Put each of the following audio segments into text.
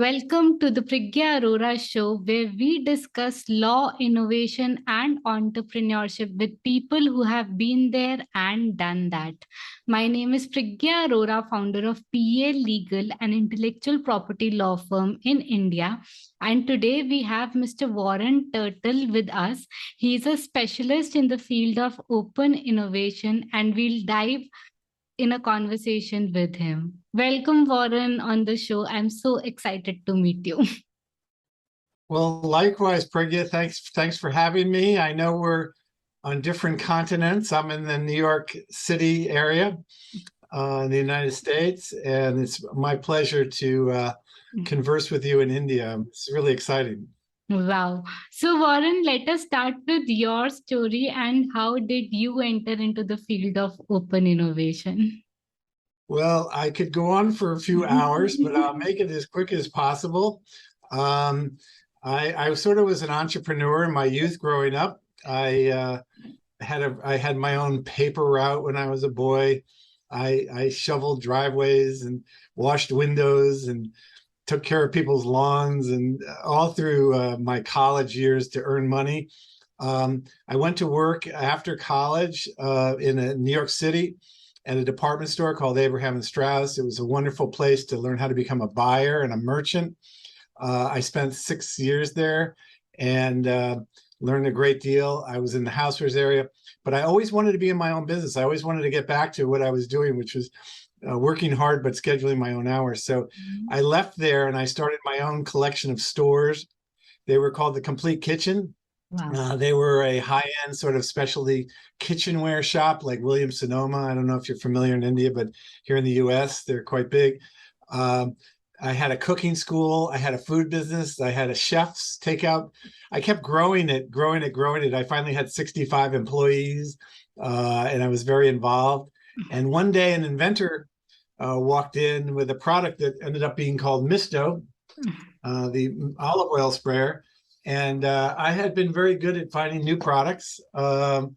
Welcome to the Priggya Arora Show, where we discuss law, innovation, and entrepreneurship with people who have been there and done that. My name is Priggya Arora, founder of PA Legal, an intellectual property law firm in India. And today we have Mr. Warren Tuttle with us. He is a specialist in the field of open innovation, and we'll dive in a conversation with him. Welcome, Warren, on the show. I'm so excited to meet you. Well, likewise, Priggya, thanks for having me. I know we're on different continents. I'm in the New York City area in the United States, and it's my pleasure to converse with you in India. It's really exciting. Wow. So, Warren, let us start with your story and how did you enter into the field of open innovation? Well, I could go on for a few hours, but I'll make it as quick as possible. I sort of was an entrepreneur in my youth growing up. I had my own paper route when I was a boy. I shoveled driveways and washed windows and took care of people's lawns, and all through my college years to earn money. I went to work after college in New York City at a department store called Abraham and Straus. It was a wonderful place to learn how to become a buyer and a merchant. I spent 6 years there and learned a great deal. I was in the housewares area, but I always wanted to be in my own business. I always wanted to get back to what I was doing, which was working hard, but scheduling my own hours. So I left there and I started my own collection of stores. They were called the Complete Kitchen. Wow. They were a high-end sort of specialty kitchenware shop like Williams Sonoma. I don't know if you're familiar in India, but here in the US, they're quite big. I had a cooking school. I had a food business. I had a chef's takeout. I kept growing it. I finally had 65 employees, and I was very involved. And one day an inventor walked in with a product that ended up being called Misto, the olive oil sprayer. And I had been very good at finding new products. I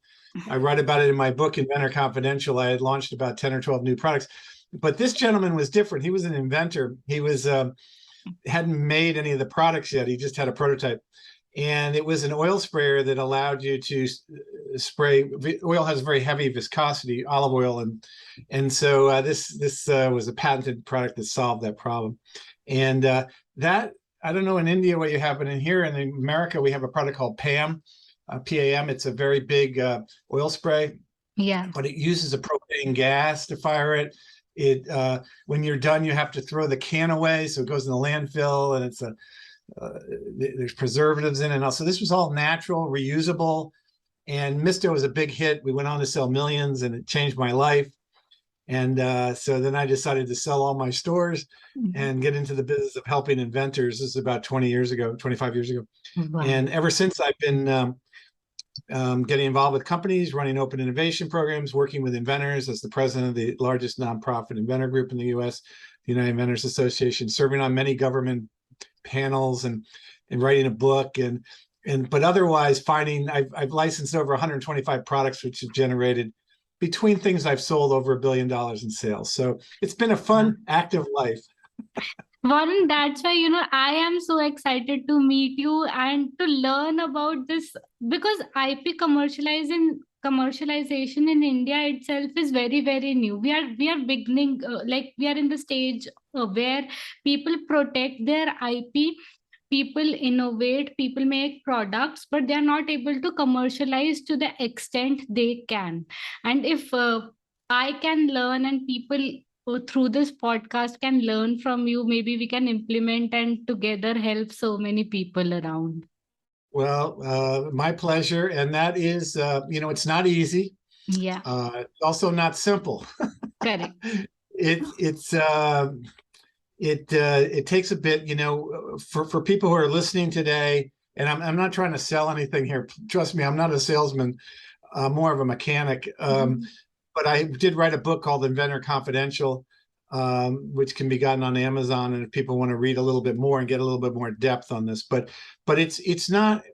write about it in my book, Inventor Confidential. I had launched about 10 or 12 new products. But this gentleman was different. He was an inventor. He was hadn't made any of the products yet. He just had a prototype. And it was an oil sprayer that allowed you to spray. Oil has very heavy viscosity, olive oil. And so this was a patented product that solved that problem. And that, I don't know in India what you have, but in here in America, we have a product called PAM, P-A-M. It's a very big oil spray. Yeah. But it uses a propane gas to fire it. When you're done, you have to throw the can away, so it goes in the landfill, and it's there's preservatives in it. And also, this was all natural, reusable, and Misto was a big hit. We went on to sell millions, and it changed my life. And so then I decided to sell all my stores and get into the business of helping inventors. This is about 25 years ago. Wow. And ever since, I've been getting involved with companies, running open innovation programs, working with inventors as the president of the largest nonprofit inventor group in the US, the United Inventors Association, serving on many government panels and writing a book. But otherwise I've licensed over 125 products, which have generated, between things I've sold, over $1 billion in sales. So it's been a fun, active life. Warren, that's why, I am so excited to meet you and to learn about this, because IP commercialization in India itself is very, very new. We are beginning, we are in the stage where people protect their IP, people innovate, people make products, but they are not able to commercialize to the extent they can. And if I can learn and people through this podcast can learn from you, maybe we can implement and together help so many people around. Well, my pleasure. And that is, it's not easy. Yeah. It's also not simple. Correct. It takes a bit, for people who are listening today, and I'm not trying to sell anything here. Trust me, I'm not a salesman, more of a mechanic. But I did write a book called Inventor Confidential, which can be gotten on Amazon. And if people want to read a little bit more and get a little bit more depth on this, but it's not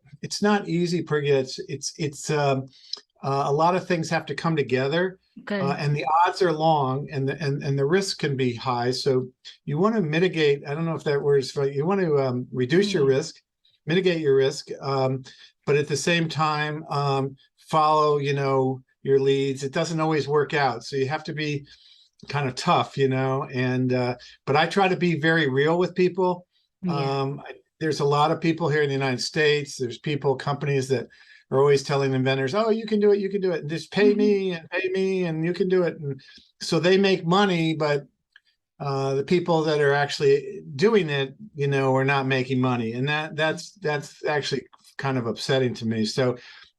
easy, Priggya. It's a lot of things have to come together. Correct. and the odds are long, and the risk can be high. So you want to mitigate. I don't know if that word is right. You want to reduce your Yeah. risk, mitigate your risk, but at the same time follow, your leads. It doesn't always work out, so you have to be kind of tough, and but I try to be very real with people. Yeah. There's a lot of people here in the United States. There's companies that are always telling inventors, oh, you can do it, and just pay me and you can do it. And so they make money, but the people that are actually doing it, are not making money. And that's actually kind of upsetting to me. So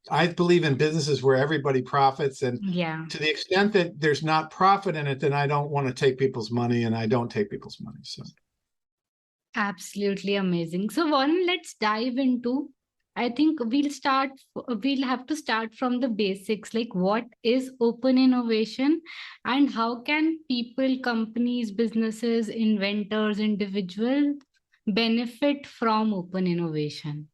I believe in businesses where everybody profits, and Yeah. to the extent that there's not profit in it, then I don't want to take people's money, and I don't take people's money. So Absolutely amazing. So, Warren, let's dive into. I think we'll have to start from the basics, like what is open innovation and how can people, companies, businesses, inventors, individuals benefit from open innovation?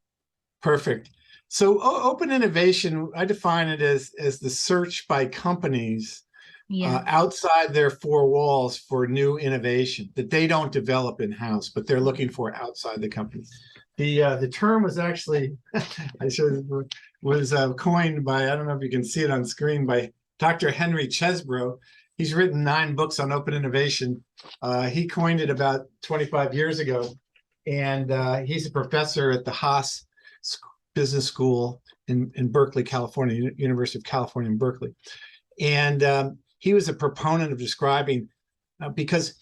perfect. So open innovation, I define it as the search by companies Yeah. outside their four walls for new innovation that they don't develop in-house, but they're looking for outside the company. The term was actually was coined by, I don't know if you can see it on screen, by Dr. Henry Chesbrough. He's written 9 books on open innovation. He coined it about 25 years ago, and he's a professor at the Haas Business School in Berkeley, California, University of California in Berkeley. And he was a proponent of describing, because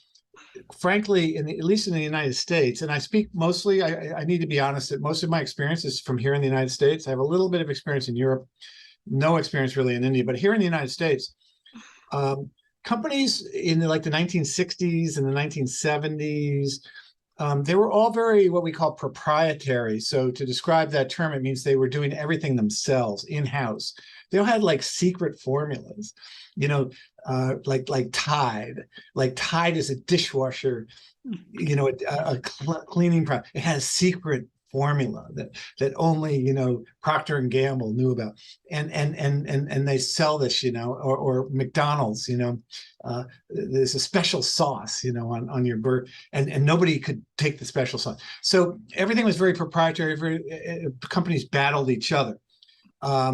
frankly, at least in the United States, and I speak mostly, I need to be honest, that most of my experience is from here in the United States. I have a little bit of experience in Europe, no experience really in India, but here in the United States, companies in the 1960s and the 1970s, they were all very what we call proprietary. So to describe that term, it means they were doing everything themselves in-house. They all had secret formulas, like Tide. Like Tide is a dishwasher, a cleaning product. It has secret formula that only Procter and Gamble knew about, and they sell this, or McDonald's, there's a special sauce, on your burger, and nobody could take the special sauce. So everything was very proprietary. Companies battled each other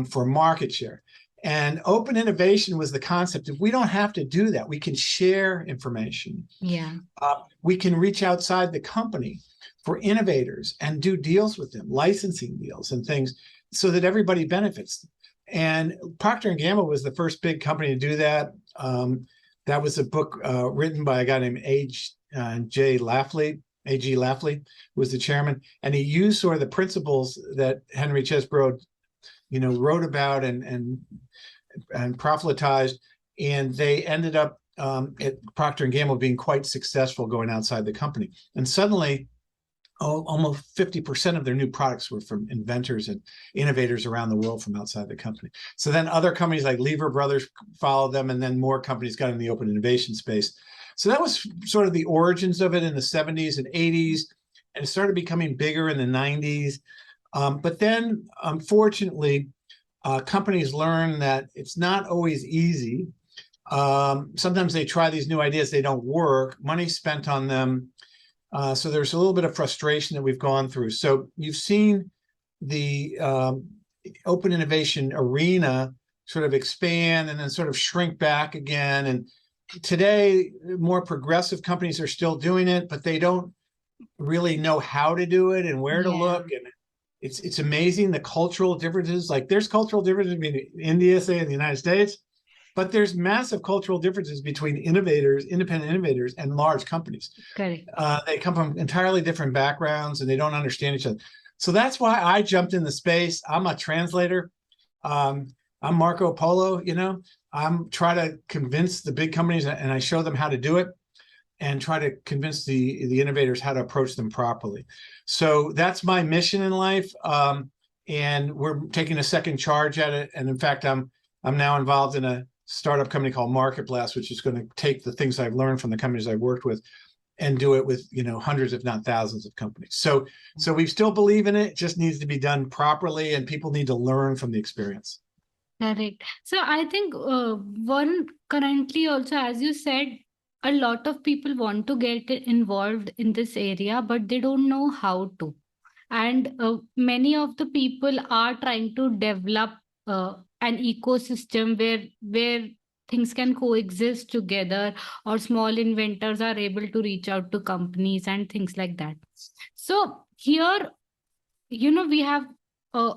for market share. And open innovation was the concept of we don't have to do that. We can share information. Yeah. We can reach outside the company for innovators and do deals with them, licensing deals and things, so that everybody benefits. And Procter Gamble was the first big company to do that. That was a book written by a guy named A.G. Lafley was the chairman, and he used sort of the principles that Henry Chesbrough, wrote about and proselytized, and they ended up at Procter and Gamble being quite successful going outside the company. And suddenly, almost 50% of their new products were from inventors and innovators around the world from outside the company. So then other companies like Lever Brothers followed them, and then more companies got in the open innovation space. So that was sort of the origins of it in the 70s and 80s, and it started becoming bigger in the 90s. But then, unfortunately, companies learn that it's not always easy. Sometimes they try these new ideas, they don't work, money's spent on them. So there's a little bit of frustration that we've gone through. So you've seen the open innovation arena sort of expand and then sort of shrink back again. And today, more progressive companies are still doing it, but they don't really know how to do it and where to look. And it's amazing the cultural differences. Like there's cultural differences between India, say, and the United States, but there's massive cultural differences between innovators, independent innovators, and large companies. Correct. They come from entirely different backgrounds and they don't understand each other. So that's why I jumped in the space. I'm a translator. I'm Marco Polo, I'm trying to convince the big companies, and I show them how to do it and try to convince the innovators how to approach them properly. So that's my mission in life. And we're taking a second charge at it. And in fact, I'm now involved in a startup company called Marketplace, which is going to take the things I've learned from the companies I've worked with and do it with hundreds, if not thousands, of companies. So we still believe in it. It just needs to be done properly, and people need to learn from the experience. Correct. So I think one currently also, as you said, a lot of people want to get involved in this area, but they don't know how to. And many of the people are trying to develop an ecosystem where things can coexist together, or small inventors are able to reach out to companies and things like that. So here, we have uh,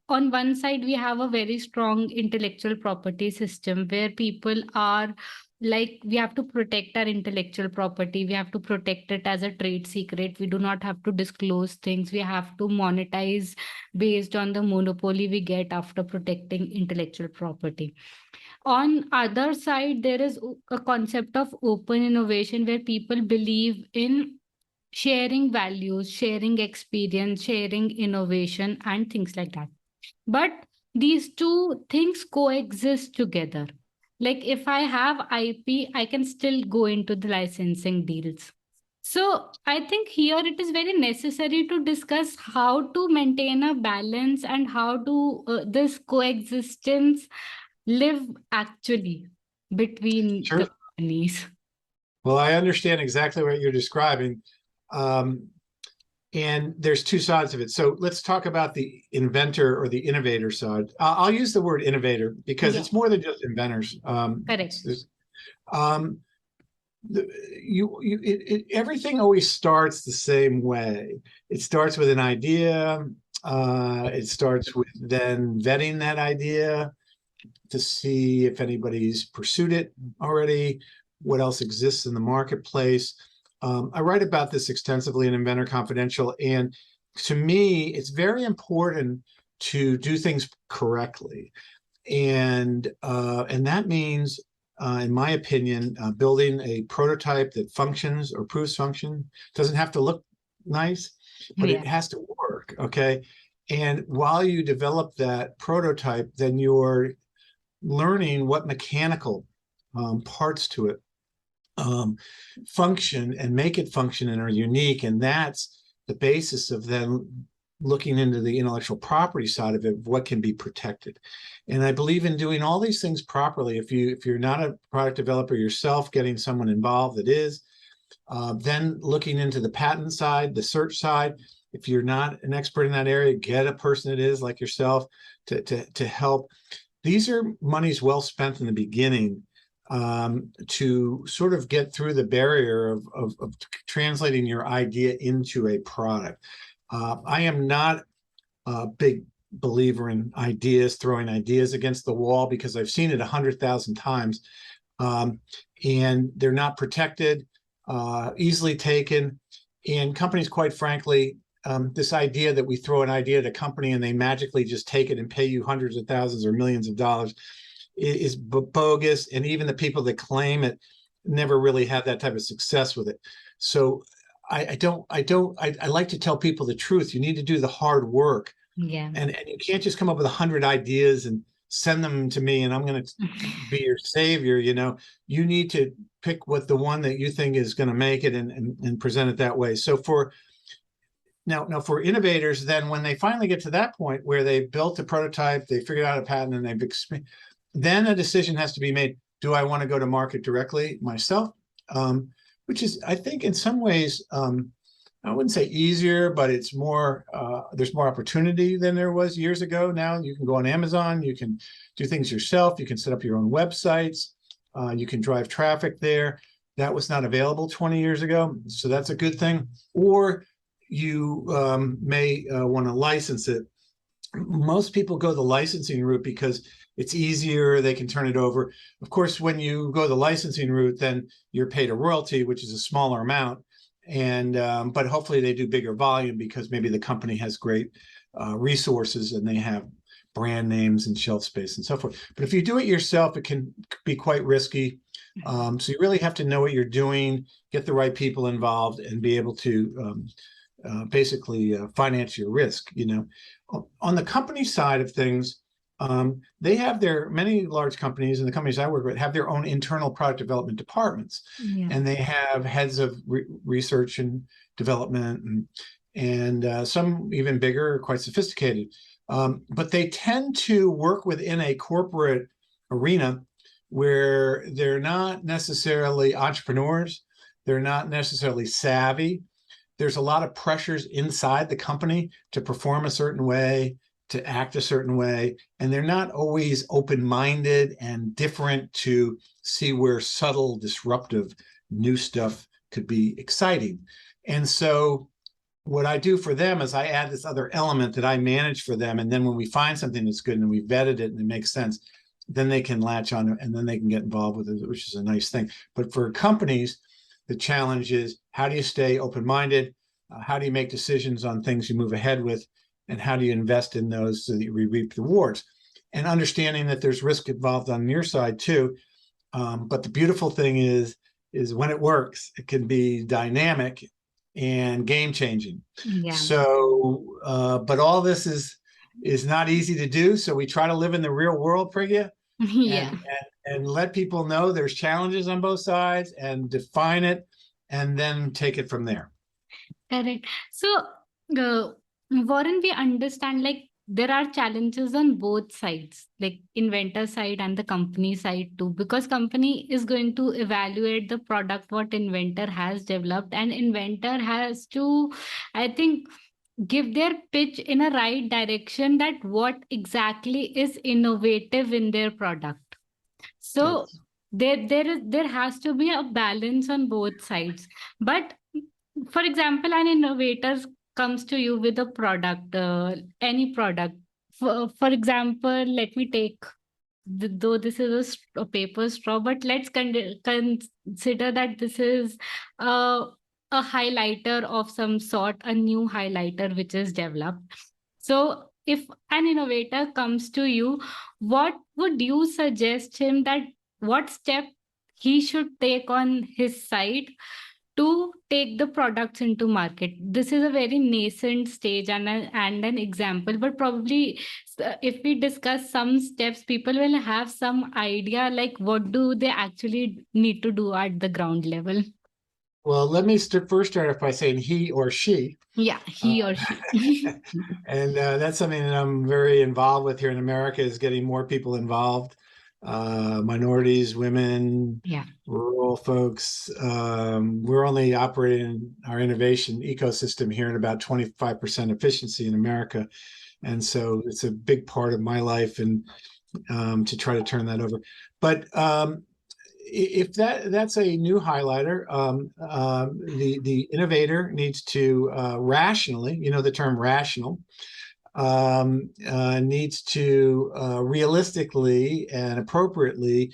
on one side we have a very strong intellectual property system where people are like, we have to protect our intellectual property, we have to protect it as a trade secret, we do not have to disclose things, we have to monetize based on the monopoly we get after protecting intellectual property. On other side, there is a concept of open innovation where people believe in sharing values, sharing experience, sharing innovation, and things like that. But these two things coexist together. Like if I have IP, I can still go into the licensing deals. So I think here it is very necessary to discuss how to maintain a balance and how to this coexistence live actually between the Sure. companies. Well, I understand exactly what you're describing. Um, and there's two sides of it. So let's talk about the inventor or the innovator side. I'll use the word innovator because Yeah, it's more than just inventors. correct. Um, everything always starts the same way. It starts with an idea. It starts with then vetting that idea to see if anybody's pursued it already, what else exists in the marketplace. I write about this extensively in Inventor Confidential, and to me, it's very important to do things correctly, and that means, in my opinion, building a prototype that functions or proves function. Doesn't have to look nice, but Yeah. it has to work. Okay, and while you develop that prototype, then you're learning what mechanical parts to it function and make it function and are unique. And that's the basis of then looking into the intellectual property side of it, what can be protected. And I believe in doing all these things properly. If you're not a product developer yourself, getting someone involved that is, then looking into the patent side, the search side. If you're not an expert in that area, get a person that is like yourself to help. These are monies well spent in the beginning to sort of get through the barrier of translating your idea into a product. I am not a big believer in ideas, throwing ideas against the wall, because I've seen it 100,000 times, and they're not protected, easily taken. And companies, quite frankly, this idea that we throw an idea at a company and they magically just take it and pay you hundreds of thousands or millions of dollars is bogus. And even the people that claim it never really have that type of success with it. So I like to tell people the truth. You need to do the hard work, Yeah. and you can't just come up with 100 ideas and send them to me and I'm going to be your savior. You need to pick what the one that you think is going to make it and present it that way. So for innovators, then when they finally get to that point where they built a prototype, they figured out a patent, and then a decision has to be made. Do I want to go to market directly myself? Which is, I think, in some ways, I wouldn't say easier, but it's more, there's more opportunity than there was years ago. Now you can go on Amazon, you can do things yourself, you can set up your own websites, you can drive traffic there. That was not available 20 years ago, so that's a good thing. Or you may want to license it. Most people go the licensing route because it's easier, they can turn it over. Of course, when you go the licensing route, then you're paid a royalty, which is a smaller amount. And but hopefully they do bigger volume because maybe the company has great resources and they have brand names and shelf space and so forth. But if you do it yourself, it can be quite risky. So you really have to know what you're doing, get the right people involved, and be able to basically finance your risk. On the company side of things, they have many large companies, and the companies I work with have their own internal product development departments. Yeah. And they have heads of research and development, and some even bigger, quite sophisticated. But they tend to work within a corporate arena where they're not necessarily entrepreneurs, they're not necessarily savvy. There's a lot of pressures inside the company to perform a certain way, to act a certain way, and they're not always open-minded and different to see where subtle, disruptive, new stuff could be exciting. And so what I do for them is I add this other element that I manage for them. And then when we find something that's good and we vetted it and it makes sense, then they can latch on and then they can get involved with it, which is a nice thing. But for companies, the challenge is, how do you stay open-minded? How do you make decisions on things you move ahead with? And how do you invest in those so that you reap the rewards? And understanding that there's risk involved on your side too. But the beautiful thing is when it works, it can be dynamic and game-changing. Yeah. So, but all this is not easy to do. So we try to live in the real world, Priggya, Yeah. and let people know there's challenges on both sides and define it and then take it from there. Correct. So, Warren, we understand like there are challenges on both sides, like inventor side and the company side too, because company is going to evaluate the product what inventor has developed, and inventor has to, I think, give their pitch in a right direction that what exactly is innovative in their product. So there has to be a balance on both sides. But for example, an innovator comes to you with a product, any product. For example, let me take, though this is a paper straw, but let's consider that this is a highlighter of some sort, a new highlighter which is developed. So if an innovator comes to you, what would you suggest him that what step he should take on his side to take the products into market? This is a very nascent stage and an example, but probably if we discuss some steps, people will have some idea like what do they actually need to do at the ground level. Well, let me first start off by saying he or she. Yeah, he or she. And that's something that I'm very involved with here in America, is getting more people involved, minorities, women, Yeah. rural folks. We're only operating our innovation ecosystem here at about 25% efficiency in America. And so it's a big part of my life, and to try to turn that over. But if that's a new highlighter, the innovator needs to rationally, the term rational, needs to realistically and appropriately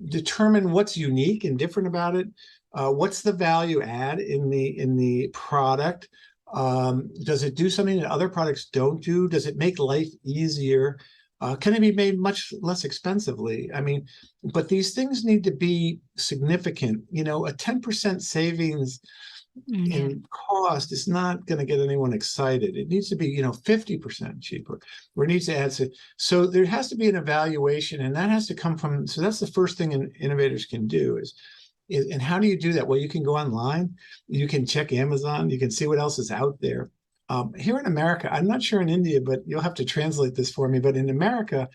determine what's unique and different about it. What's the value add in the product? Does it do something that other products don't do? Does it make life easier? Can it be made much less expensively? I mean, but these things need to be significant. A 10% savings in cost is not going to get anyone excited. It needs to be, 50% cheaper, or it needs to add. So there has to be an evaluation, and that has to come from, so that's the first thing innovators can do is, and how do you do that? Well, you can go online, you can check Amazon, you can see what else is out there. Here in America, I'm not sure in India, but you'll have to translate this for me. But in America,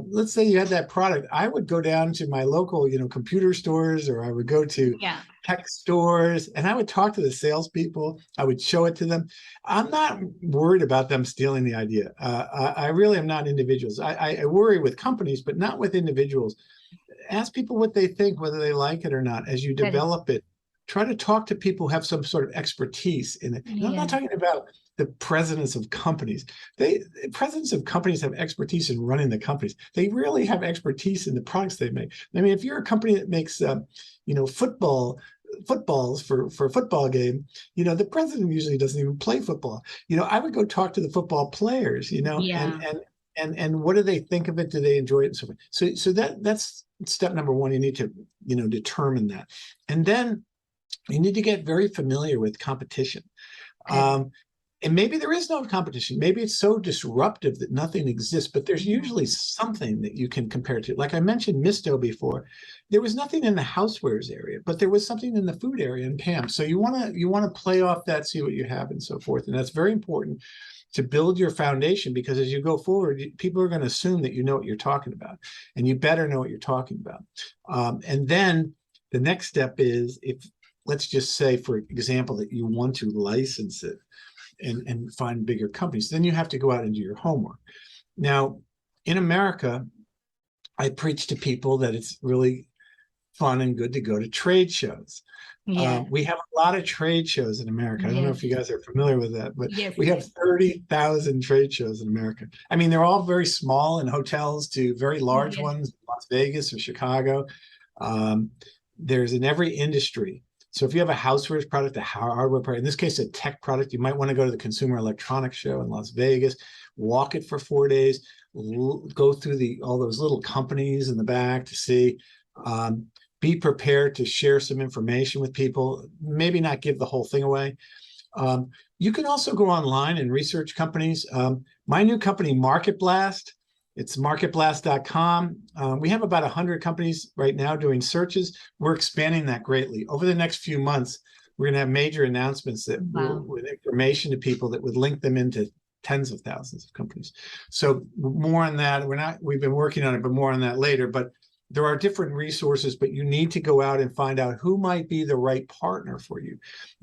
let's say you had that product, I would go down to my local, computer stores, or I would go to tech stores, and I would talk to the salespeople. I would show it to them. I'm not worried about them stealing the idea. I really am not individuals. I worry with companies, but not with individuals. Ask people what they think, whether they like it or not. As you develop it, try to talk to people who have some sort of expertise in it. And I'm not talking about the presidents of companies. Presidents of companies have expertise in running the companies. They really have expertise in the products they make. I mean, if you're a company that makes, footballs for a football game, the president usually doesn't even play football. I would go talk to the football players, and what do they think of it? Do they enjoy it? And so forth. So that's step number one. You need to, determine that. And then you need to get very familiar with competition. And maybe there is no competition. Maybe it's so disruptive that nothing exists, but there's usually something that you can compare to. Like I mentioned Misto before, there was nothing in the housewares area, but there was something in the food area in PAM. So you want to play off that, see what you have and so forth. And that's very important. to build your foundation, because as you go forward, people are going to assume that you know what you're talking about, and you better know what you're talking about. And then the next step is, if let's just say, for example, that you want to license it and find bigger companies, then you have to go out and do your homework. Now, in America, I preach to people that it's really fun and good to go to trade shows. Yeah. We have a lot of trade shows in America. I don't know if you guys are familiar with that, but Yes. we have 30,000 trade shows in America. I mean, they're all very small in hotels to very large ones, Las Vegas or Chicago. There's in every industry. So if you have a housewares product, a hardware product, in this case, a tech product, you might want to go to the Consumer Electronics Show in Las Vegas, walk it for 4 days, go through all those little companies in the back to see. Be prepared to share some information with people, maybe not give the whole thing away. You can also go online and research companies. My new company, Market Blast, it's marketblast.com. We have about 100 companies right now doing searches. We're expanding that greatly. Over the next few months, we're going to have major announcements that with information to people that would link them into tens of thousands of companies. So more on that. We've been working on it, but more on that later. But there are different resources, but you need to go out and find out who might be the right partner for you.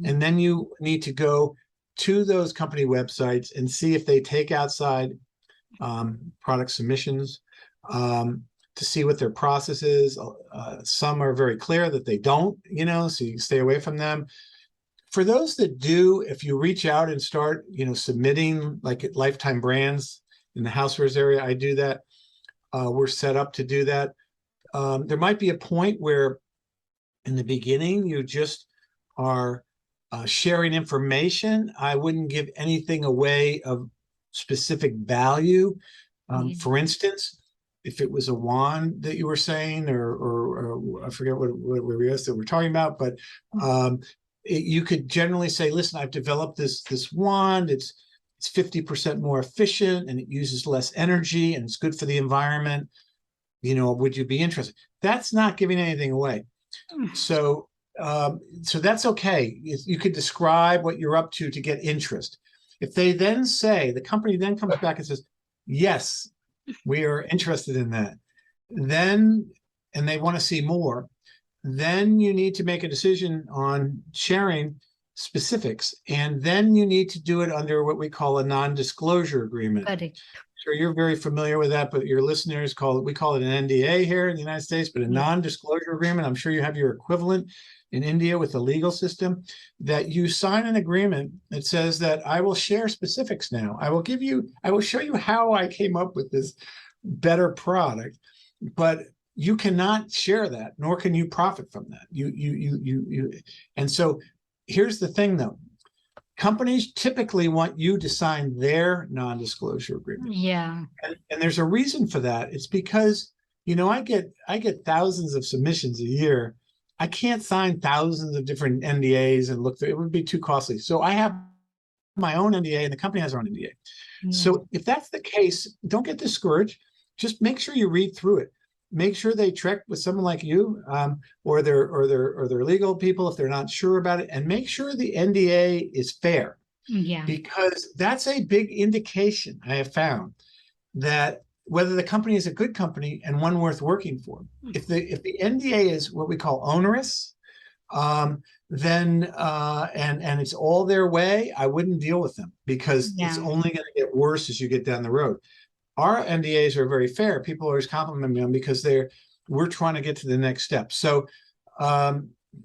And then you need to go to those company websites and see if they take outside product submissions, to see what their process is. Some are very clear that they don't, so you can stay away from them. For those that do, if you reach out and start, submitting, like at Lifetime Brands in the housewares area, I do that. We're set up to do that. There might be a point where in the beginning you just are sharing information. I wouldn't give anything away of specific value. For instance, if it was a wand that you were saying, or I forget what we're talking about, but you could generally say, listen, I've developed this wand. It's 50% more efficient and it uses less energy and it's good for the environment. Would you be interested? That's not giving anything away. So that's okay. You could describe what you're up to get interest. If they then say, the company then comes back and says, yes, we are interested in that, then, and they want to see more, then you need to make a decision on sharing specifics. And then you need to do it under what we call a non-disclosure agreement. Correct. Sure, you're very familiar with that, but your listeners we call it an NDA here in the United States, but a non-disclosure agreement. I'm sure you have your equivalent in India with the legal system, that you sign an agreement that says that I will share specifics now. I will show you how I came up with this better product, but you cannot share that, nor can you profit from that. And so here's the thing though. Companies typically want you to sign their non-disclosure agreement. Yeah. And there's a reason for that. It's because, I get thousands of submissions a year. I can't sign thousands of different NDAs and look through, it would be too costly. So I have my own NDA and the company has their own NDA. Yeah. So if that's the case, don't get discouraged. Just make sure you read through it. Make sure they check with someone like you, or their legal people if they're not sure about it, and make sure the NDA is fair. Yeah. Because that's a big indication, I have found, that whether the company is a good company and one worth working for. If the NDA is what we call onerous, then and it's all their way, I wouldn't deal with them, because it's only going to get worse as you get down the road. Our NDAs are very fair. People always compliment me on because we're trying to get to the next step. So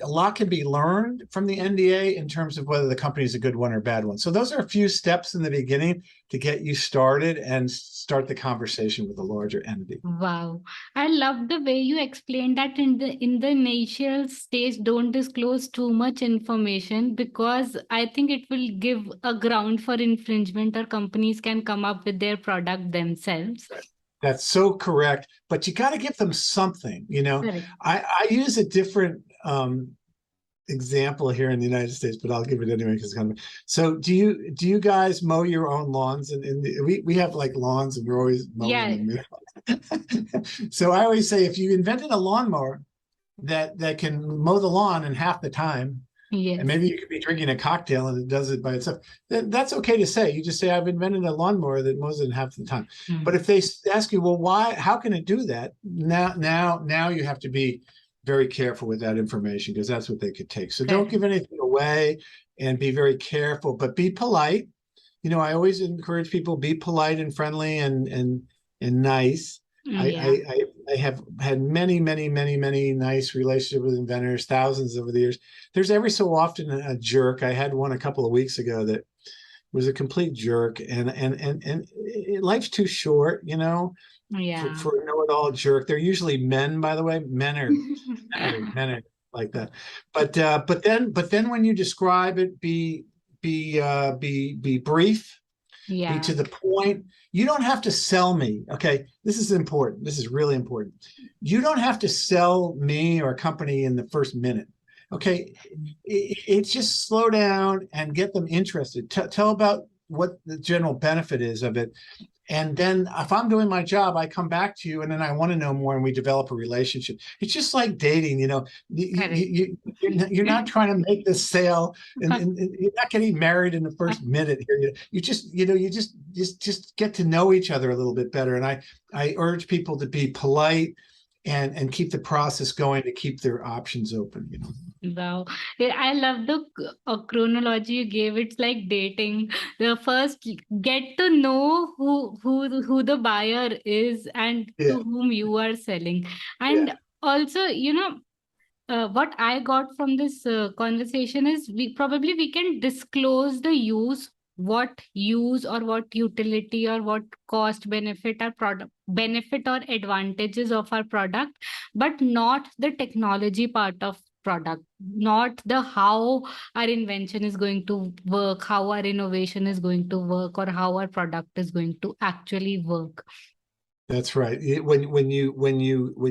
a lot can be learned from the NDA in terms of whether the company is a good one or a bad one. So those are a few steps in the beginning to get you started and start the conversation with a larger entity. Wow. I love the way you explained that in the initial stage, don't disclose too much information, because I think it will give a ground for infringement, or companies can come up with their product themselves. That's so correct. But you got to give them something, I use a different example here in the United States, but I'll give it anyway because it's kind of. So do you guys mow your own lawns? And we have like lawns and we're always mowing them. So I always say, if you invented a lawnmower that can mow the lawn in half the time, And Yes. maybe you could be drinking a cocktail and it does it by itself. That's okay to say. You just say, I've invented a lawnmower that mows it in half the time. But Mm. if they ask you, well, why, how can it do that? Now you have to be very careful with that information, because that's what they could take. So don't Correct. give anything away, and be very careful, but be polite. I always encourage people, be polite and friendly and nice. I, Yeah. I I have had many, many, many, many nice relationships with inventors, thousands over the years. There's every so often a jerk. I had one a couple of weeks ago that was a complete jerk, and life's too short, Yeah. for a know-it-all jerk. They're usually men, by the way. Men are like that. But then when you describe it, be brief, be Yeah. to the point. You don't have to sell me. Okay. This is important. This is really important. You don't have to sell me or a company in the first minute. Okay. It's just slow down and get them interested. Tell about what the general benefit is of it. And then if I'm doing my job, I come back to you, and then I want to know more, and we develop a relationship. It's just like dating, Correct. you're not trying to make this sale, and you're not getting married in the first minute here. You just get to know each other a little bit better. And I urge people to be polite and keep the process going, to keep their options open. Wow. I love the chronology you gave. It's like dating. The first, get to know who the buyer is and Yeah, to whom you are selling. yeah, And also, what I got from this conversation is we can disclose the use, what use or what utility or what cost benefit our product, benefit or advantages of our product, but not the technology part of product, not the how our invention is going to work, how our innovation is going to work, or how our product is going to actually work. that's right. When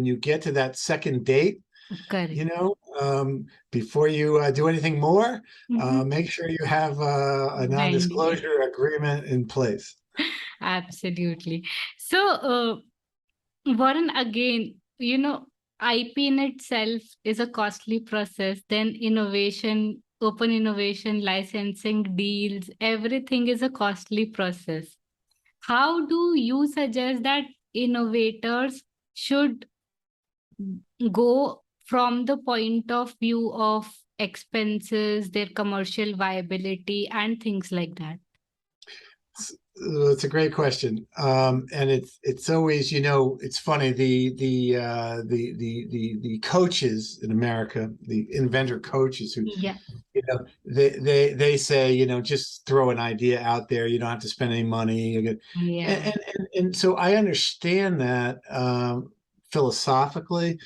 you get to that second date, Correct. before you do anything more, Mhm. make sure you have a NDA. non-disclosure agreement in place. Absolutely. So, Warren, again, IP in itself is a costly process. Then innovation, open innovation, licensing deals, everything is a costly process. How do you suggest that innovators should go from the point of view of expenses, their commercial viability, and things like that? It's a great question, and it's always, it's funny, the coaches in America, the inventor coaches who, Yeah. they say, just throw an idea out there. You don't have to spend any money. Yeah. And so I understand that, philosophically,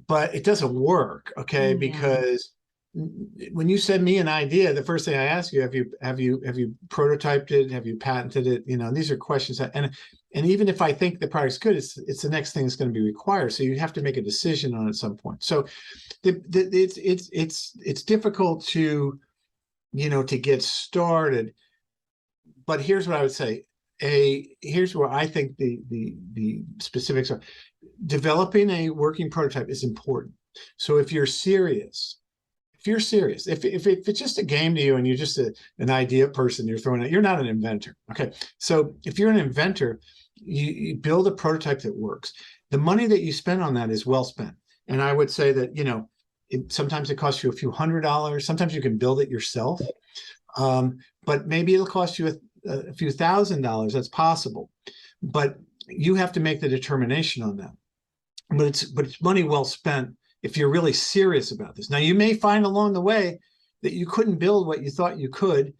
but it doesn't work. Okay, Yeah. because when you send me an idea, the first thing I ask you, have you prototyped it? Have you patented it? These are questions and even if I think the product's good, it's the next thing that's going to be required. So you have to make a decision on it at some point. So it's difficult to get started. But here's what I would say. Here's where I think the specifics are. Developing a working prototype is important. So if you're serious, if it's just a game to you and you're just an idea person, you're throwing it, you're not an inventor. Okay. So if you're an inventor, you build a prototype that works. The money that you spend on that is well spent. And I would say that, sometimes it costs you a few $100s. Sometimes you can build it yourself. But maybe it'll cost you a few $1,000s. That's possible. But you have to make the determination on that. But it's money well spent if you're really serious about this. Now, you may find along the way that you couldn't build what you thought you could,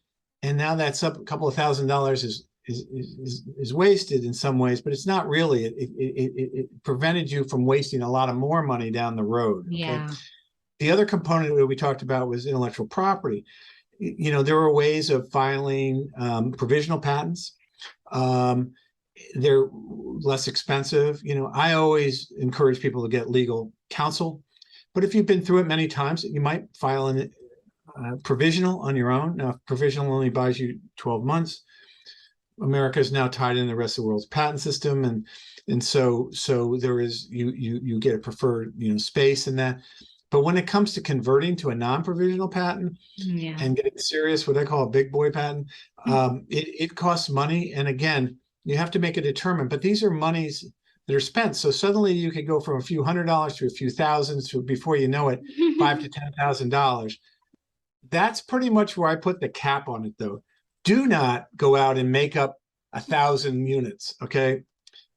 and now that's up a couple of $1,000s is wasted in some ways, but it's not really. It prevented you from wasting a lot of more money down the road. Okay. Yeah. The other component that we talked about was intellectual property. There are ways of filing provisional patents. Um, they're less expensive. I always encourage people to get legal counsel. But if you've been through it many times, you might file a provisional on your own. Now, if provisional only buys you 12 months, America is now tied in the rest of the world's patent system, and so there is you get a preferred space in that. But when it comes to converting to a non-provisional patent and getting serious, what I call a big boy patent, it costs money. And again, you have to make a determination, but these are monies that are spent. So suddenly you could go from a few $100s to a few thousands to, before you know it, $5,000 to $10,000. That's pretty much where I put the cap on it, though. Do not go out and make up 1,000 units, okay,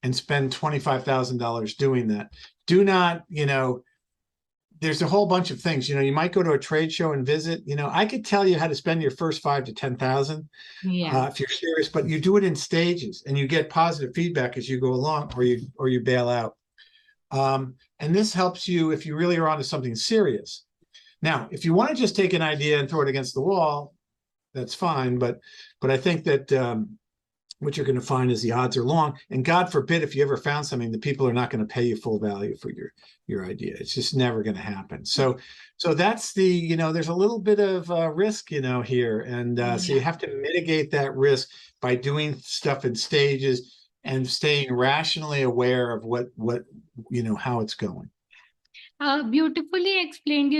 and spend $25,000 doing that. Do not, there's a whole bunch of things. You might go to a trade show and visit. I could tell you how to spend your first 5,000 to 10,000 if you're serious, but you do it in stages and you get positive feedback as you go along, or you bail out. And this helps you if you really are onto something serious. Now, if you want to just take an idea and throw it against the wall, that's fine. But I think that what you're going to find is the odds are long. And God forbid, if you ever found something, the people are not going to pay you full value for your idea. It's just never going to happen. So that's there's a little bit of risk, here. And so you have to mitigate that risk by doing stuff in stages and staying rationally aware of what how it's going. Beautifully explained.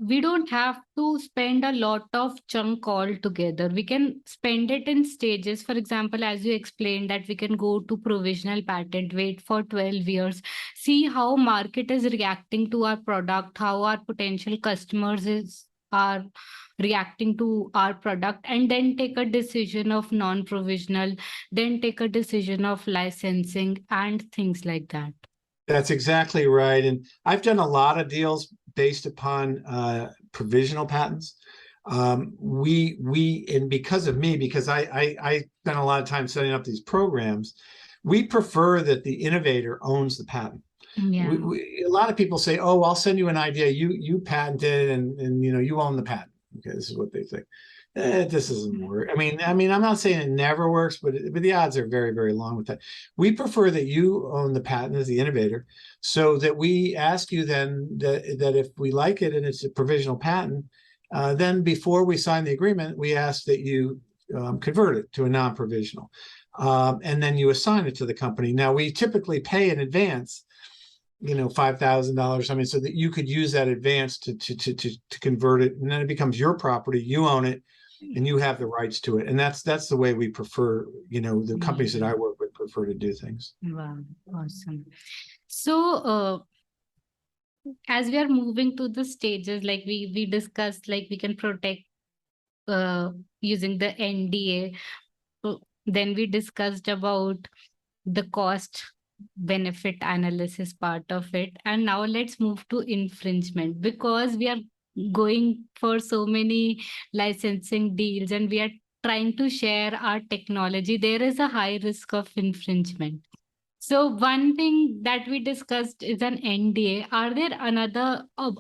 We don't have to spend a lot of chunk altogether. We can spend it in stages. For example, as you explained, that we can go to provisional patent, wait for 12 years, see how market is reacting to our product, how our potential customers are reacting to our product, and then take a decision of non-provisional, then take a decision of licensing and things like that. That's exactly right. And I've done a lot of deals based upon provisional patents. And because of me, because I spent a lot of time setting up these programs, we prefer that the innovator owns the patent. Yeah. A lot of people say, "Oh, I'll send you an idea. You patent it, and you own the patent." Okay, this is what they think. This doesn't work. I mean, I'm not saying it never works, but the odds are very, very long with that. We prefer that you own the patent as the innovator, so that we ask you then that if we like it and it's a provisional patent, then before we sign the agreement, we ask that you convert it to a non-provisional, and then you assign it to the company. Now, we typically pay in advance, $5,000, so that you could use that advance to convert it, and then it becomes your property. You own it, and you have the rights to it. And that's the way we prefer, the companies that I work with prefer to do things. Wow, awesome. So as we are moving to the stages, like we discussed, like we can protect using the NDA. Then we discussed about the cost benefit analysis part of it. And now let's move to infringement, because we are going for so many licensing deals and we are trying to share our technology. There is a high risk of infringement. So one thing that we discussed is an NDA. Are there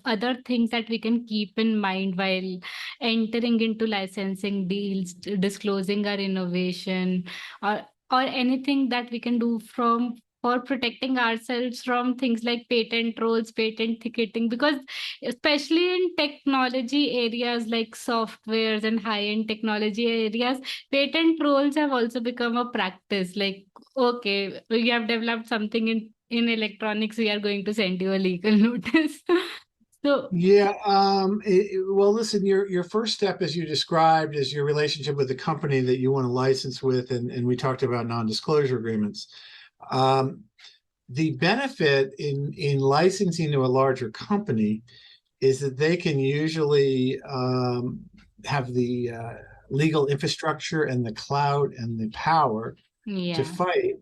other things that we can keep in mind while entering into licensing deals, disclosing our innovation, or anything that we can do for protecting ourselves from things like patent trolls, patent ticketing? Because especially in technology areas like softwares and high-end technology areas, patent trolls have also become a practice. Like, okay, we have developed something in electronics, we are going to send you a legal notice. So yeah, well, listen, your first step, as you described, is your relationship with the company that you want to license with, and we talked about non-disclosure agreements. The benefit in licensing to a larger company is that they can usually have the legal infrastructure and the clout and the power to fight.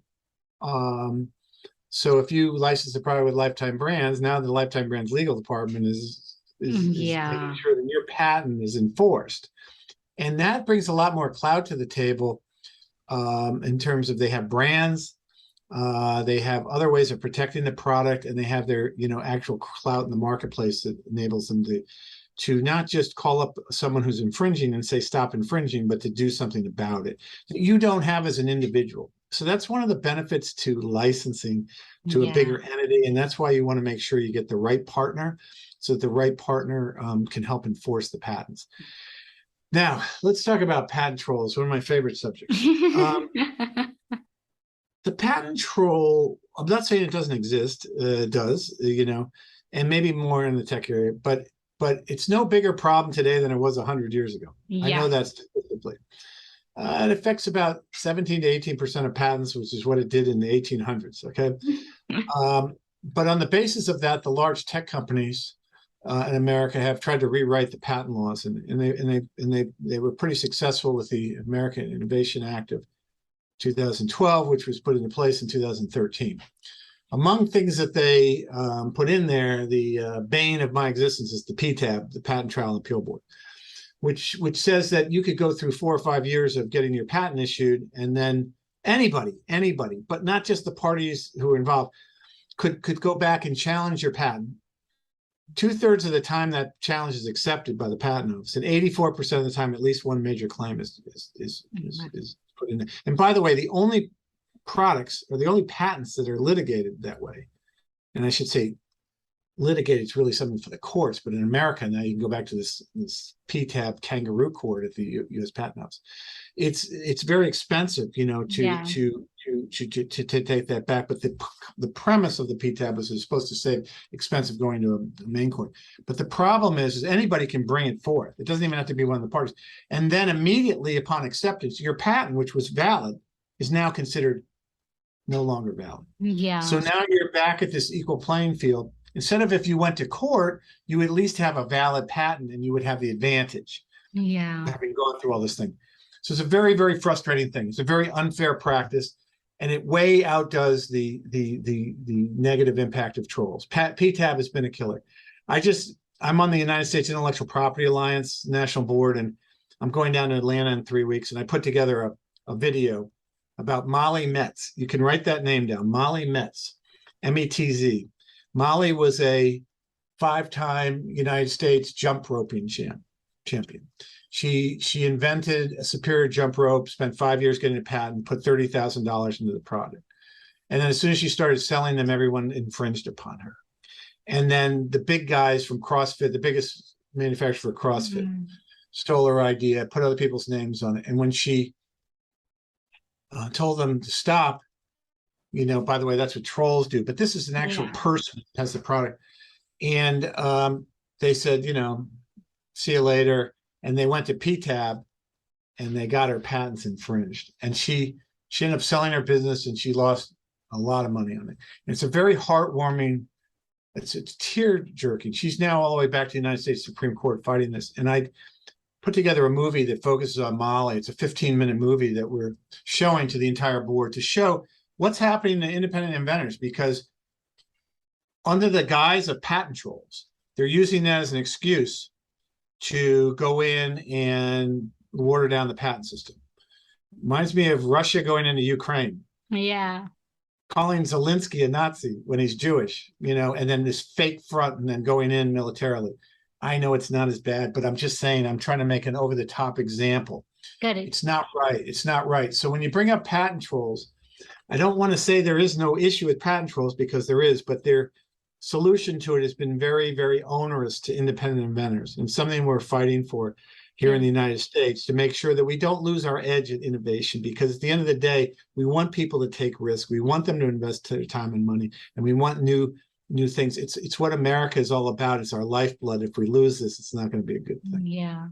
So if you license a product with Lifetime Brands, now the Lifetime Brands legal department is making sure that your patent is enforced. And that brings a lot more clout to the table in terms of they have brands, they have other ways of protecting the product, and they have their actual clout in the marketplace that enables them to not just call up someone who's infringing and say stop infringing, but to do something about it that you don't have as an individual. So that's one of the benefits to licensing to a bigger entity, and that's why you want to make sure you get the right partner, so that the right partner can help enforce the patents. Now, let's talk about patent trolls, one of my favorite subjects. The patent troll, I'm not saying it doesn't exist, it does, and maybe more in the tech area, but it's no bigger problem today than it was 100 years ago. I know that statistically. It affects about 17 to 18% of patents, which is what it did in the 1800s. Okay, but on the basis of that, the large tech companies in America have tried to rewrite the patent laws, and they were pretty successful with the American Innovation Act of 2012, which was put into place in 2013. Among things that they put in there, the bane of my existence is the PTAB, the Patent Trial and Appeal Board, which says that you could go through 4 or 5 years of getting your patent issued, and then anybody, but not just the parties who are involved, could go back and challenge your patent. 2/3 of the time that challenge is accepted by the patent office, and 84% of the time at least one major claim is put in there. And by the way, the only products or the only patents that are litigated that way, and I should say litigated is really something for the courts, but in America now you can go back to this PTAB kangaroo court at the U.S. Patent Office. It's very expensive, you know, to take that back. But the premise of the PTAB is it's supposed to save expensive going to a main court. But the problem is anybody can bring it forth. It doesn't even have to be one of the parties. And then immediately upon acceptance, your patent, which was valid, is now considered no longer valid. Yeah. So now you're back at this equal playing field. Instead of if you went to court, you would at least have a valid patent and you would have the advantage. Yeah. Having gone through all this thing. So it's a very, very frustrating thing. It's a very unfair practice, and it way outdoes the negative impact of trolls. PTAB has been a killer. I'm on the United States Intellectual Property Alliance National Board, and I'm going down to Atlanta in 3 weeks, and I put together a video about Molly Metz. You can write that name down, Molly Metz, M-E-T-Z. Molly was a 5-time United States jump roping champion. She invented a superior jump rope, spent 5 years getting a patent, put $30,000 into the product. And then as soon as she started selling them, everyone infringed upon her. And then the big guys from CrossFit, the biggest manufacturer for CrossFit, stole her idea, put other people's names on it. And when she told them to stop, you know, by the way, that's what trolls do, but this is an actual person that has the product. And they said, you know, see you later. And they went to PTAB and they got her patents infringed. And she ended up selling her business, and she lost a lot of money on it. And it's a very heartwarming, it's tear-jerking. She's now all the way back to the United States Supreme Court fighting this. And I put together a movie that focuses on Molly. It's a 15-minute movie that we're showing to the entire board to show what's happening to independent inventors, because under the guise of patent trolls, they're using that as an excuse to go in and water down the patent system. Reminds me of Russia going into Ukraine. Yeah. Calling Zelensky a Nazi when he's Jewish, you know, and then this fake front and then going in militarily. I know it's not as bad, but I'm just saying, I'm trying to make an over-the-top example. Got it. It's not right. It's not right. So when you bring up patent trolls, I don't want to say there is no issue with patent trolls, because there is, but their solution to it has been very, very onerous to independent inventors, and something we're fighting for here in the United States to make sure that we don't lose our edge at innovation, because at the end of the day, we want people to take risks. We want them to invest their time and money, and we want new things. It's what America is all about. It's our lifeblood. If we lose this, it's not going to be a good thing. Yeah.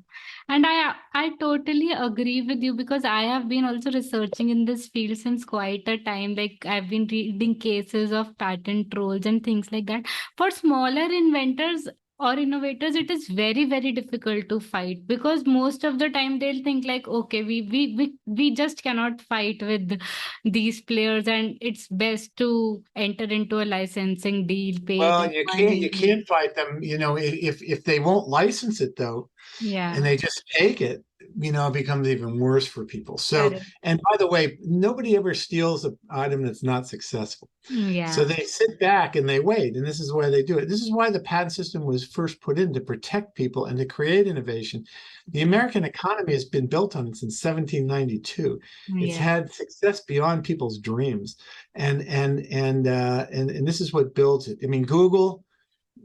And I totally agree with you, because I have been also researching in this field since quite a time. Like, I've been reading cases of patent trolls and things like that. For smaller inventors or innovators, it is very, very difficult to fight, because most of the time they'll think like, okay, we just cannot fight with these players, and it's best to enter into a licensing deal. Well, you can't fight them, you know, if they won't license it though, and they just take it, you know, it becomes even worse for people. So, and by the way, nobody ever steals an item that's not successful. So they sit back and they wait, and this is why they do it. This is why the patent system was first put in, to protect people and to create innovation. The American economy has been built on it since 1792. It's had success beyond people's dreams, and this is what builds it. I mean, Google,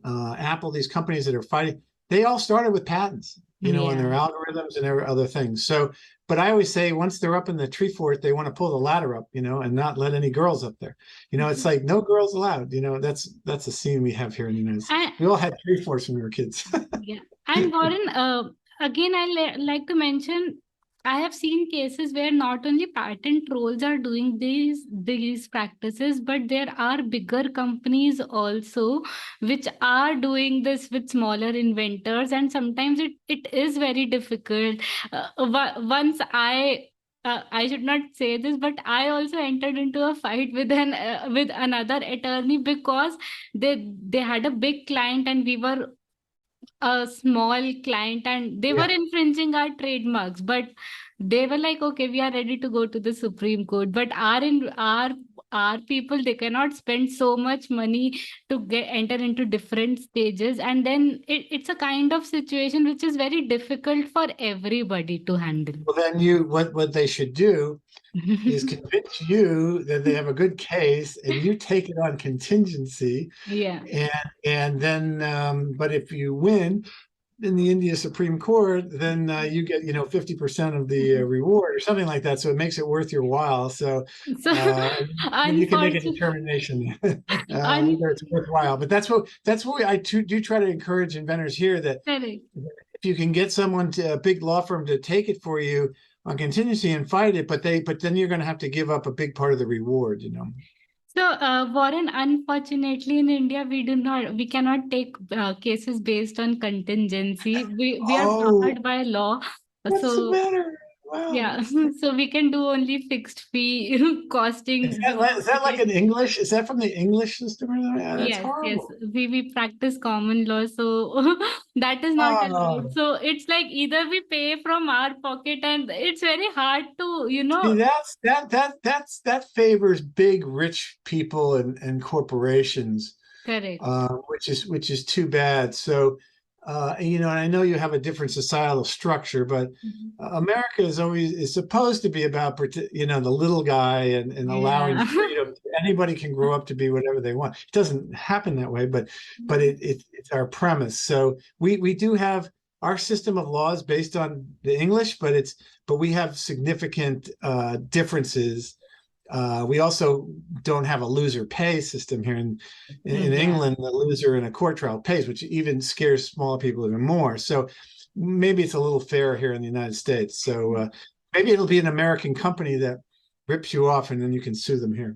Apple, these companies that are fighting, they all started with patents. and their Yeah. algorithms and other things. So, but I always say once they're up in the tree fort, they want to pull the ladder up, and not let any girls up there. It's like no girls allowed. That's a scene we have here in the United States. And We all had tree forts when we were kids. yeah, and Warren, again, like to mention, I have seen cases where not only patent trolls are doing these practices, but there are bigger companies also which are doing this with smaller inventors, and sometimes it is very difficult. Once I should not say this, but I also entered into a fight with another attorney because they had a big client and we were a small client and they were Yeah. infringing our trademarks, but they were like, okay, we are ready to go to the Supreme Court, but our people, they cannot spend so much money to get enter into different stages, and then it's a kind of situation which is very difficult for everybody to handle. Well, then what they should do is convince you that they have a good case, and you take it on contingency, Yeah. and then but if you win in the India Supreme Court, then you get 50% of the reward or something like that. So it makes it worth your while. So So uh, you can make a unfortunately, determination un- whether it's worthwhile. But that's what I do try to encourage inventors here, that correct. if you can get someone to a big law firm to take it for you on contingency and fight it, but then you're going to have to give up a big part of the reward. So, Warren, unfortunately, in India, we cannot take cases based on contingency. We are Oh, barred by law. what's the So, matter? Wow. yeah, so we can do only fixed fee Is costing. that like an English? Is that from the English system or something? Yeah, that's Yes, yes. horrible. We practice common law, so that is not allowed. Oh, So it's like either we pay from our pocket, and it's very hard to, see, that favors big rich people and corporations, correct. which is too bad. So, and I know you have a different societal structure, but Mhm. America is supposed to be about the little guy and allowing Yeah. freedom. Anybody can grow up to be whatever they want. It doesn't happen that way, but it's our premise. So we do have our system of laws based on the English, but we have significant differences. We also don't have a loser pay system here in Yeah. England. The loser in a court trial pays, which even scares smaller people even more. So maybe it's a little fairer here in the United States. So maybe it'll be an American company that rips you off, and then you can sue them here.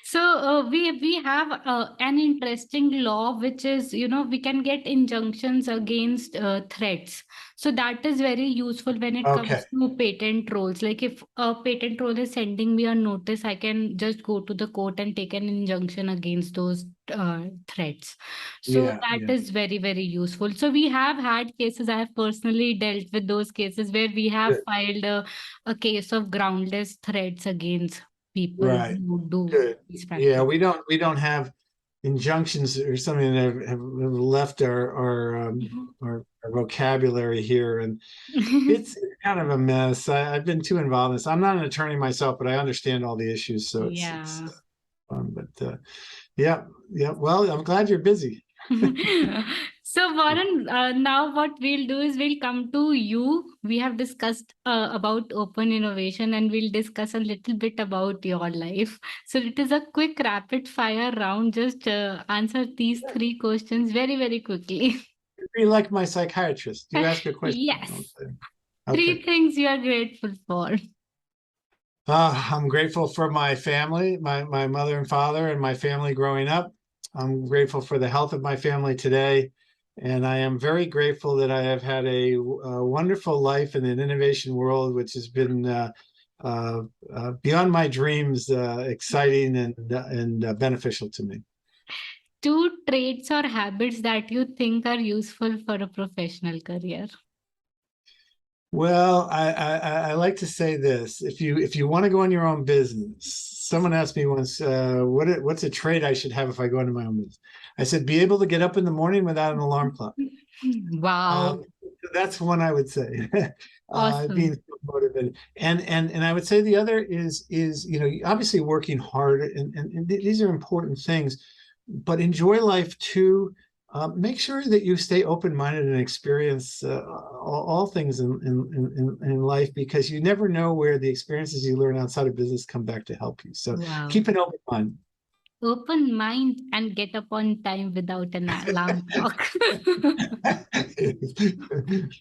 So we have an interesting law which is, we can get injunctions against threats. So that is very useful when it Okay. comes to patent trolls. Like if a patent troll is sending me a notice, I can just go to the court and take an injunction against those threats. So Yeah. that Yeah. is very, very useful. So we have had cases, I have personally dealt with those cases where we have Good. filed a case of groundless threats against people Right. who do Good. these Yeah. practices. We don't have injunctions or something that have left our vocabulary here, and it's kind of a mess. I've been too involved in this. I'm not an attorney myself, but I understand all the issues, so it's Yeah. fun. But yeah, yeah. Well, I'm glad you're busy. So, Warren, now what we'll do is we'll come to you. We have discussed about open innovation and we'll discuss a little bit about your life. So, it is a quick rapid fire round. Just answer these three questions very, very quickly. Be like my psychiatrist. You ask a question. I'll Yes. say, okay. Three things you are grateful for. I'm grateful for my family, my mother and father, and my family growing up. I'm grateful for the health of my family today. And I am very grateful that I have had a wonderful life in an innovation world, which has been beyond my dreams, exciting and beneficial to me. Two traits or habits that you think are useful for a professional career. Well, I like to say this: if you want to go in your own business, someone asked me once, what's a trait I should have if I go into my own business? I said, be able to get up in the morning without an alarm clock. Wow. That's one I would say. Being Awesome. motivated, and I would say the other is obviously working hard, and these are important things, but enjoy life too. make sure that you stay open-minded and experience all things in life, because you never know where the experiences you learn outside of business come back to help you. So Wow. keep an open mind. Open mind and get up on time without an alarm clock.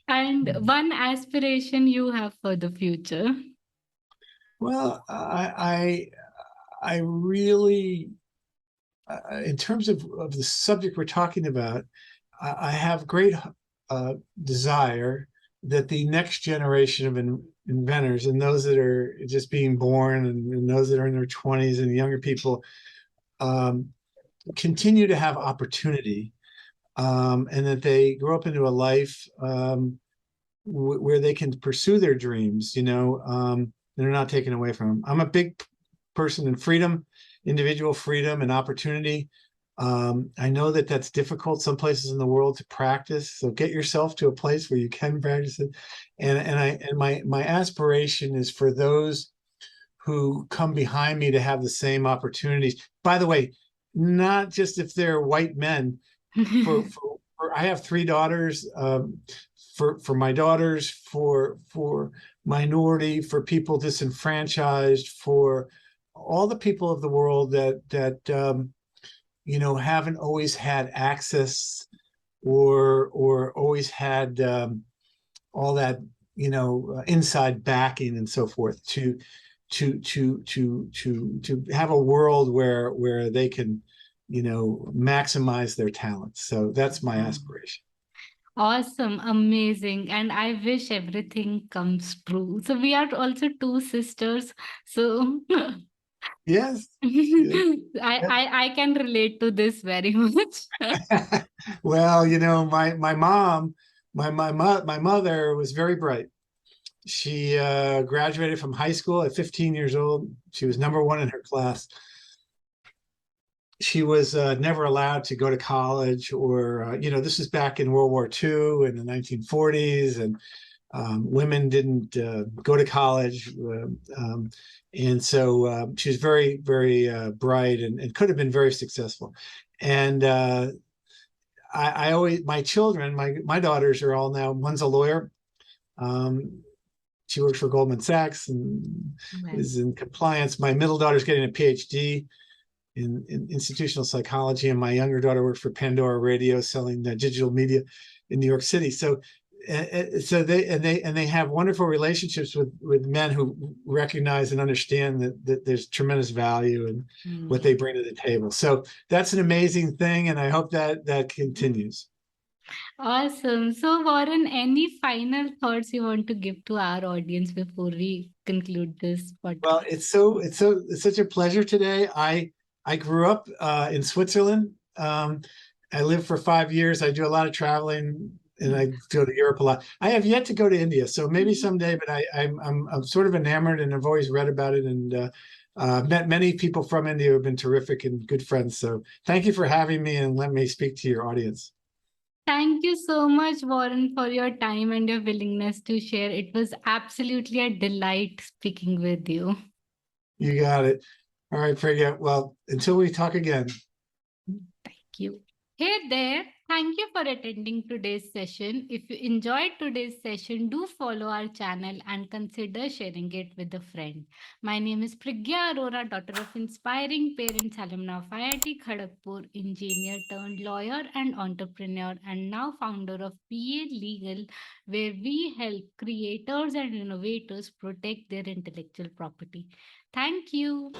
And one aspiration you have for the future? Well, I really, in terms of the subject we're talking about, I have great desire that the next generation of inventors, and those that are just being born, and those that are in their 20s and younger people, continue to have opportunity, and that they grow up into a life where they can pursue their dreams, they're not taken away from them. I'm a big person in freedom, individual freedom and opportunity. I know that that's difficult some places in the world to practice. So get yourself to a place where you can practice it. And my aspiration is for those who come behind me to have the same opportunities. By the way, not just if they're white men. I have 3 daughters. For my daughters, for minority, for people disenfranchised, for all the people of the world that haven't always had access or always had all that inside backing and so forth, to have a world where they can maximize their talents. So that's my aspiration. Awesome, amazing. And I wish everything comes true. So we are also 2 sisters. So Yes. I can relate to this very much. Well, my mom, my mother was very bright. She graduated from high school at 15 years old. She was number 1 in her class. She was never allowed to go to college, or this is back in World War II in the 1940s, and women didn't go to college, and so she was very, very bright, and could have been very successful. And I always, my children, my daughters are all now, one's a lawyer. She works for Goldman Sachs and is in compliance. My middle daughter's getting a PhD in institutional psychology, and my younger daughter works for Pandora Radio, selling digital media in New York City. So they have wonderful relationships with men who recognize and understand that there's tremendous value in what they bring to the table. So that's an amazing thing, and I hope that continues. Awesome. So Warren, any final thoughts you want to give to our audience before we conclude this podcast? Well, it's such a pleasure today. I grew up in Switzerland. I lived for 5 years. I do a lot of traveling, and I go to Europe a lot. I have yet to go to India, so maybe someday. But I'm sort of enamored, and I've always read about it, and met many people from India who have been terrific and good friends. So thank you for having me and let me speak to your audience. Thank you so much, Warren, for your time and your willingness to share. It was absolutely a delight speaking with you. You got it. All right, Priggya. Well, until we talk again. Thank you. Hey there. Thank you for attending today's session. If you enjoyed today's session, do follow our channel and consider sharing it with a friend. My name is Priggya Arora, daughter of inspiring parents, alumna of IIT Kharagpur, engineer turned lawyer and entrepreneur, and now founder of PA Legal, where we help creators and innovators protect their intellectual property. Thank you.